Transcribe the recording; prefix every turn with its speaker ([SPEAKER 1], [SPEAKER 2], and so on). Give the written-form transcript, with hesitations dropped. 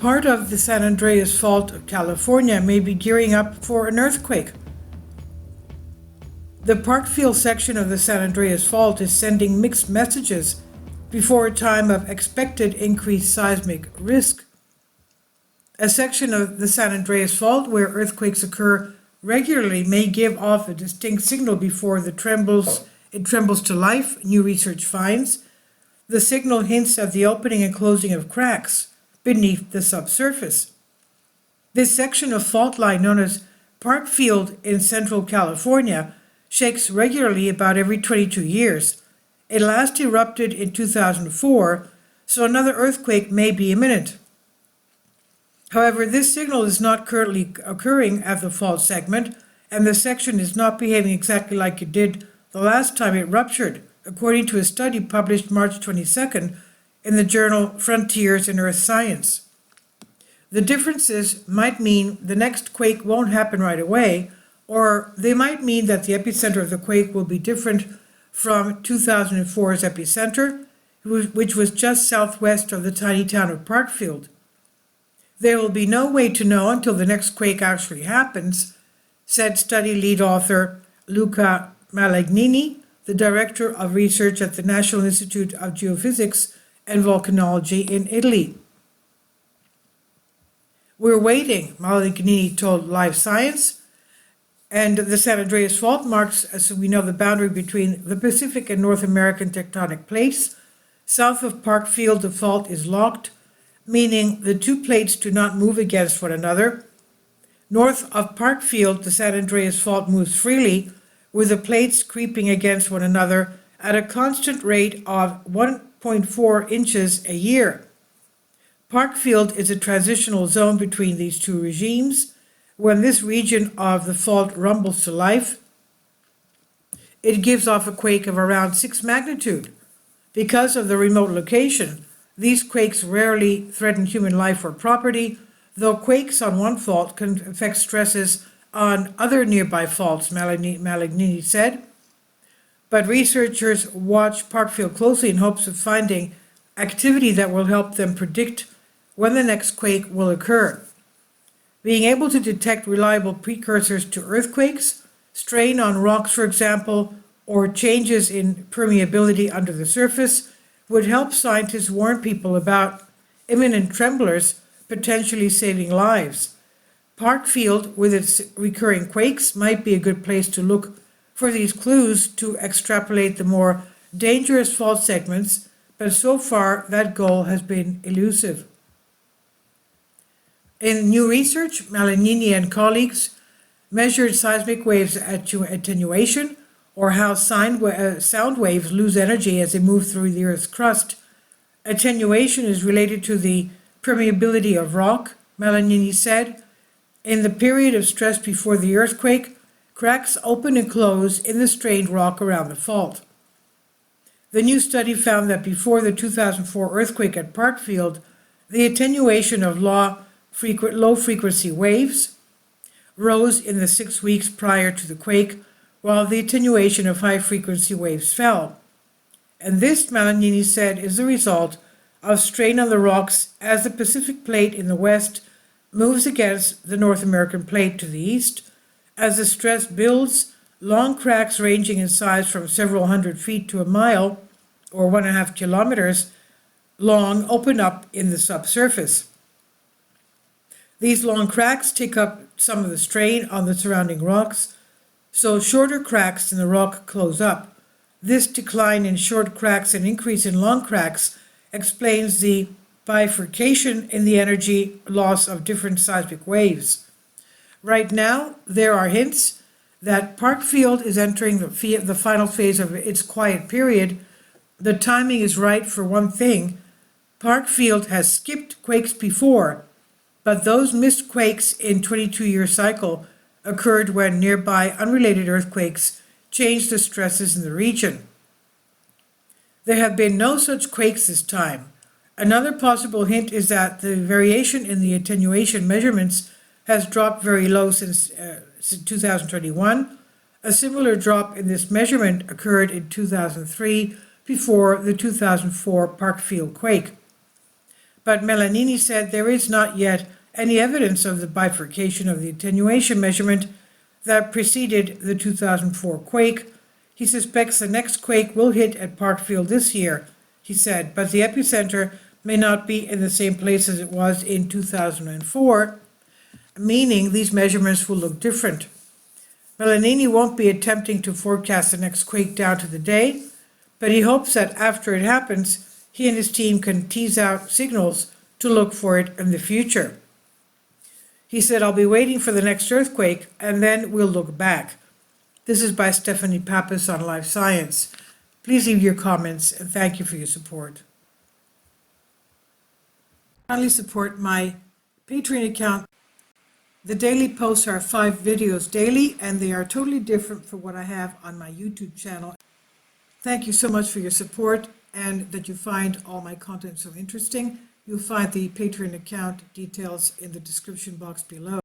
[SPEAKER 1] part of the San Andreas Fault of California may be gearing up for an earthquake. The Parkfield section of the San Andreas Fault is sending mixed messages before a time of expected increased seismic risk. A section of the San Andreas Fault where earthquakes occur regularly may give off a distinct signal before it trembles to life, new research finds. The signal hints at the opening and closing of cracks beneath the subsurface. This section of fault line, known as Parkfield in central California, shakes regularly about every 22 years. It last erupted in 2004, so another earthquake may be imminent. However, this signal is not currently occurring at the fault segment, and the section is not behaving exactly like it did the last time it ruptured, according to a study published March 22nd in the journal Frontiers in Earth Science. The differences might mean the next quake won't happen right away, or they might mean that the epicenter of the quake will be different from 2004's epicenter, which was just southwest of the tiny town of Parkfield. There will be no way to know until the next quake actually happens, said study lead author Luca Malagnini, the director of research at the National Institute of Geophysics and Volcanology in Italy. We're waiting, Malagnini told Live Science, and the San Andreas Fault marks, as we know, the boundary between the Pacific and North American tectonic plates. South of Parkfield, the fault is locked, meaning the two plates do not move against one another. North of Parkfield, the San Andreas Fault moves freely, with the plates creeping against one another at a constant rate of 1.4 inches a year. Parkfield is a transitional zone between these two regimes. When this region of the fault rumbles to life, it gives off a quake of around 6 magnitude. Because of the remote location, these quakes rarely threaten human life or property, though quakes on one fault can affect stresses on other nearby faults, Malagnini said. But researchers watch Parkfield closely in hopes of finding activity that will help them predict when the next quake will occur. Being able to detect reliable precursors to earthquakes, strain on rocks, for example, or changes in permeability under the surface, would help scientists warn people about imminent tremblers, potentially saving lives. Parkfield, with its recurring quakes, might be a good place to look for these clues to extrapolate the more dangerous fault segments, but so far that goal has been elusive. In new research, Malagnini and colleagues measured seismic waves attenuation, or how sound waves lose energy as they move through the Earth's crust. Attenuation is related to the permeability of rock, Malagnini said. In the period of stress before the earthquake, cracks open and close in the strained rock around the fault. The new study found that before the 2004 earthquake at Parkfield, the attenuation of low-frequency waves rose in the 6 weeks prior to the quake, while the attenuation of high-frequency waves fell. And this, Malagnini said, is the result of strain on the rocks as the Pacific plate in the west moves against the North American plate to the east. As the stress builds, long cracks ranging in size from several hundred feet to a mile, or 1.5 kilometers long, open up in the subsurface. These long cracks take up some of the strain on the surrounding rocks, so shorter cracks in the rock close up. This decline in short cracks and increase in long cracks explains the bifurcation in the energy loss of different seismic waves. Right now, there are hints that Parkfield is entering the final phase of its quiet period. The timing is right for one thing. Parkfield has skipped quakes before, but those missed quakes in 22-year cycle occurred when nearby unrelated earthquakes changed the stresses in the region. There have been no such quakes this time. Another possible hint is that the variation in the attenuation measurements has dropped very low since 2021. A similar drop in this measurement occurred in 2003 before the 2004 Parkfield quake. But Melanini said there is not yet any evidence of the bifurcation of the attenuation measurement that preceded the 2004 quake. He suspects the next quake will hit at Parkfield this year, he said, but the epicenter may not be in the same place as it was in 2004, meaning these measurements will look different. Melanini won't be attempting to forecast the next quake down to the day, but he hopes that after it happens, he and his team can tease out signals to look for it in the future. He said, I'll be waiting for the next earthquake, and then we'll look back. This is by Stephanie Pappas on Life Science. Please leave your comments, and thank you for your support. Kindly support my Patreon account. The daily posts are 5 videos daily, and they are totally different from what I have on my YouTube channel. Thank you so much for your support and that you find all my content so interesting. You'll find the Patreon account details in the description box below.